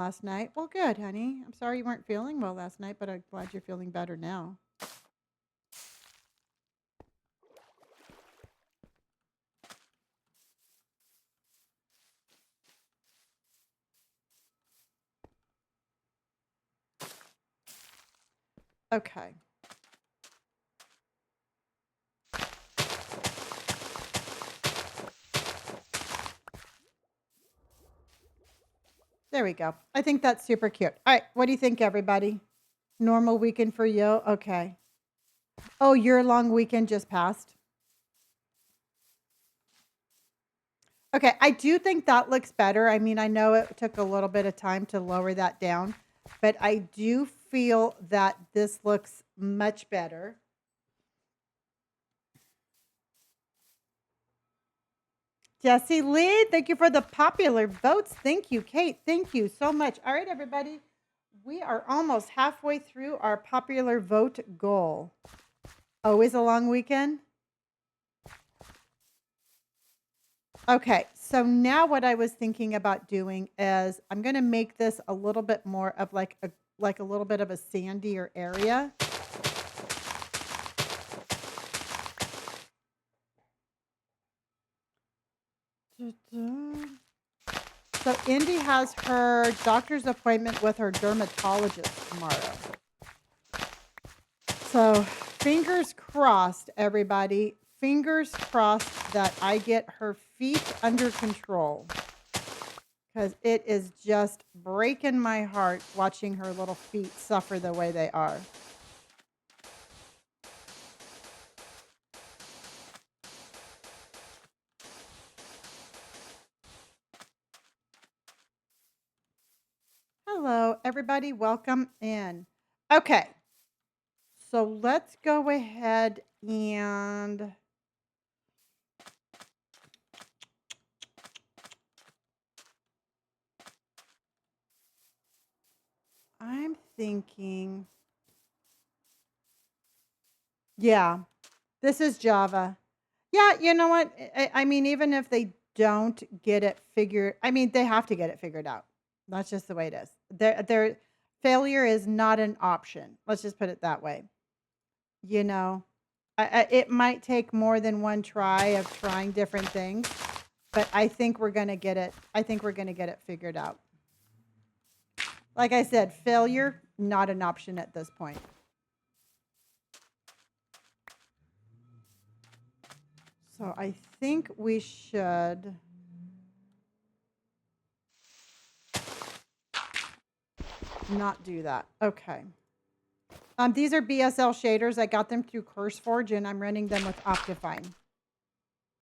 last night. Well, good, honey. I'm sorry you weren't feeling well last night, but I'm glad you're feeling better now. Okay. There we go. I think that's super cute. All right. What do you think, everybody? Normal weekend for you? Okay. Oh, your long weekend just passed? Okay. I do think that looks better. I mean, I know it took a little bit of time to lower that down, but I do feel that this looks much better. Jesse Lee, thank you for the popular votes. Thank you, Kate. Thank you so much. All right, everybody. We are almost halfway through our popular vote goal. Always a long weekend? Okay, so now what I was thinking about doing is I'm going to make this a little bit more of like a little bit of a sandier area. So Indy has her doctor's appointment with her dermatologist tomorrow. So fingers crossed, everybody. Fingers crossed that I get her feet under control. Because it is just breaking my heart watching her little feet suffer the way they are. Hello, everybody. Welcome in. Okay. So let's go ahead and I'm thinking, yeah, this is Java. Yeah, you know what? I mean, even if they don't get it figured, I mean, they have to get it figured out. That's just the way it is. Their failure is not an option. Let's just put it that way. You know, it might take more than one try of trying different things, but I think we're going to get it. I think we're going to get it figured out. Like I said, failure, not an option at this point. So I think we should not do that. Okay. These are BSL shaders. I got them through CurseForge, and I'm running them with Optifine.